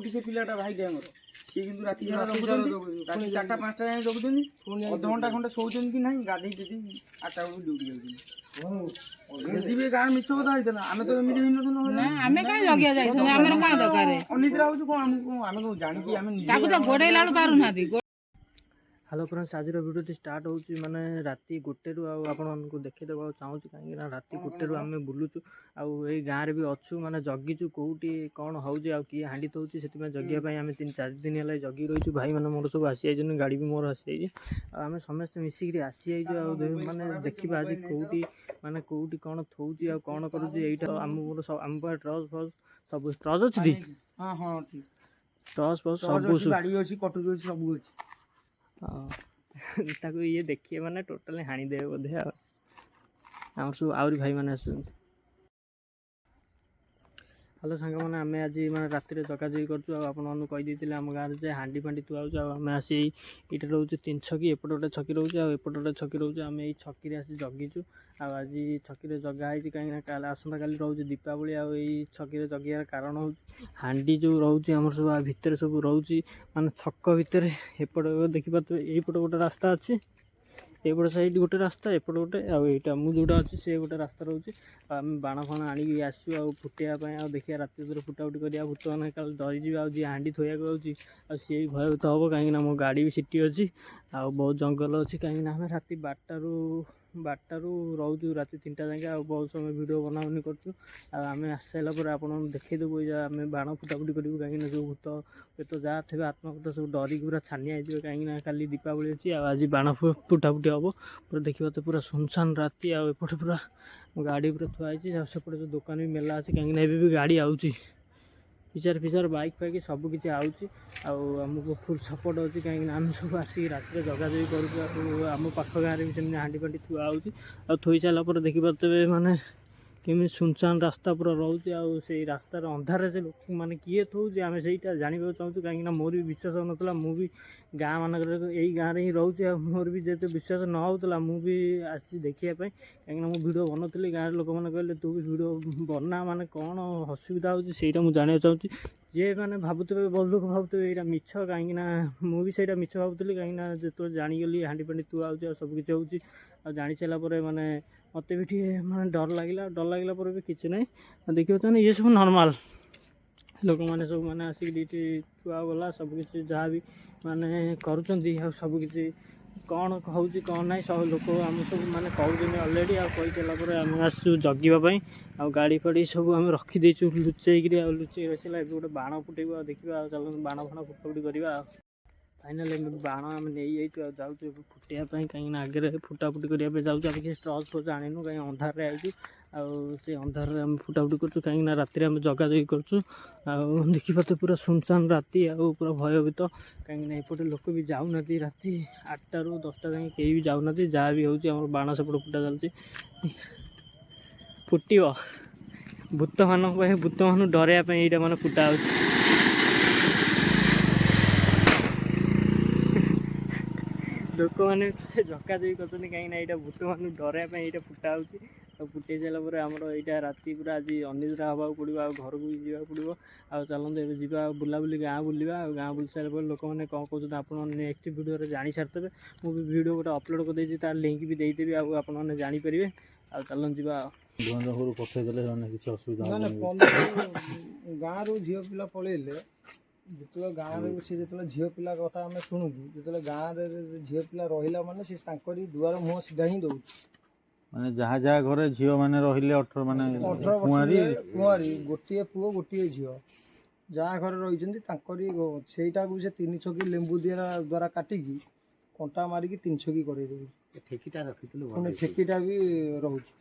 जोटी से पिलाटा भाई टाइम सी किंतु राती सारा जगुछन राती 4टा 5टा जाय जगुछन अध घंटा खंडे सोउछन कि नहीं गाधई देती 8टा को ड्यूटी जाउछन यदि बे गां मिछ कथा होइतना आमे तो एमिति हिन न ना आमे का जगिया जाइछन हमर का दरकार अनिद्रा होछु को आमे को जानि कि आमे ताकू तो गोडे लाडू पारु नादी। हेलो फ्रेंड्स आज वीडियो स्टार्ट होची माने राती 1 रु आपको देखी देबा चाहूँ कहीं राती 1 रु आम बुलुचु आई गाँव में भी अच्छु माने जगिचु कौटी कौन हो किए हांडी थोची से जगिया आम 3-4 दिन है जगी रही भाई मैंने मोर सब आसी जाइए गाड़ी भी मोर आसी आम समस्त मिसिक आसी जाइए माने देखा आज कौटी माने कौटी कौन थोची आ कौन करूँ आम मोर आम ट्रस फस सब ट्रस अच्छी हाँ हाँ ठीक ट्रस फस सब गाड़ी अच्छी कटुरी अच्छी सब अच्छी ताको ये देखिए माने टोटल हाणी देवे बोधे आम सब आउरी भाई मैंने आस हेलो सांग मैंने आम आज मैं राति जगाजगी करूँ कहीदे आम गाँव में हांडी फांडी थुआऊँ आम आसी ये रोचे 3 छकी एपट गोटे छकी रोचे आएपट गोटे छकी रोचे आम ये छकी आसी जगिचु आज छकी जगाई कहीं आसंता काली रोचे दीपावली आई छकी जगियार कारण हो हांडी जो रोचे आम सब भितर सब रोचे माने छक भितर एपट देखिपे यपट गोटे रास्ता अच्छी एपट साइड गोटे रास्ता एपट गोटे आईटा मु जोटा अच्छी से गोटे रास्ता रोचे आम बाण फाण आणिक आसू आ फुटेगा देखिए राति फुटाफुटी करा भूत मैंने कल डरीजी जी हांडी थोड़ा आसी सी भयभूत हम कहीं मो गाड़ी भी सीटी अच्छी आ बहुत जंगल अच्छी कहीं आम राति 12टारू रोचु राति 3टा जाए आ बहुत समय वीडियो बनाबनी करें आस सारापर आप देखईदेबू आम बाण फुटाफुटी करूँ कहीं जो भूत तो जहाँ थे आत्मकथा सब डरिक पूरा छानिया हो कहीं काली दीपावली अच्छी आज बाण फुटाफुटी हम पूरा देखा तो पूरा सुनसान राति आएपटे पूरा गाड़ी पूरा थुआई सेपटे जो दुकान भी मेला अच्छी कहीं भी गाड़ी आउची पिचार पिचार बाइक फाइक सब किसी आउची आमको फुल सपोर्ट अच्छी कहीं आम सब आसिक राति जगाजगी करूँ आम पाख गाँव में भी हांडी फांडी थुआ हो थोई सारापर देखिपे माने केमी सुनसान रास्ता पूरा रोचे आई रास्तार अंधार से लोक मैंने किए थोचे आम से जानवा चाहूँ कहीं मोर भी विश्वास होना मुझे गाँ मानक यही गाँव ही रोचे मोर भी जो विश्वास न होता मुझे आसी देखापी कहीं मुझे वीडियो बनौली गाँव लोक मैंने कहले तू भी वीडियो बना माने कौन असुविधा होटा मुझे जानवा चाहूँगी जे मैंने भावुवे बहुत लोग भावुवे यहाँ मिछ कहीं मुझे मिछ भावुली कहीं जो जागली हांडी फांडी थुआ हो सब किसी हो जानी सारापर माने मत भी माने डर लगला पर भी किसी ना देखिए ये सब नॉर्मल लोक मैंने सब मैंने आसिक थुआ गला सबकि जहाँ भी माने कर सबकि कौन हो कौन ना सब लोक आम सब माने कहते अलरेडी कही सारापर आम आसू जगिवाई आ गाड़ी फाड़ी सब आम रखीदेचु लुचेक लुचेक रखला गोटे बाण फुटेबा देखा चल बाण फाण फुटाफुटी करवा फाइनाल बाण आम नहीं जाऊँ फुटापी कहीं आगे फुटाफुटी करने जाऊँ किसी ट्रच फ्रच आणनु कहीं अंधार आई से अंधार आम फुटाफुटी करूँ कहीं राति आम जगाजगी करूँ देखिए पूरा सुनसान राति पूरा भयभीत कहीं एपटे लोक भी जाऊना राति 8टारू 10टा जाए कहीं भी जाऊना जहाँ भी हो बाण सेपट फुटा चलती फुटो भूत मान भूत मान डरवाई यहाँ मैंने फुटा हो लोक मैंने से जगाजगी कर कहीं यहाँ भूत मान डरवाई यहाँ फुटा हो फुटे सारापर आमर यहाँ राति पूरा आज अनिद्रा हवा पड़ो घर को भी जावाक पड़ो चलते जा बुलाबुली गाँव बुलवा गाँव बुल सारापर लोक मैंने कौन कहते आप नेक्स्ट वीडियो जानी सारे मुझे वीडियो गोटे अपलोड करदे तार लिंक भी देदेवी आपने जानीपर चलन जा गाँव रू झील पिला पलैले जो गाँव से जो झील पिला कथा आम शुणुचु जो गाँव में झील पिला रहा माने से दुआर मुँह सीधा ही दौर माने जहाँ जहाँ घरे झील मैंने रहिले 18 माने कुआरी गोटे पुओ गोटे झील जहाँ घर रही सेटा को से 3 छकी लेंबू द्वारा काटिकी कंटा मारिकी 3 छकी कर ठेकीटा भी रोचे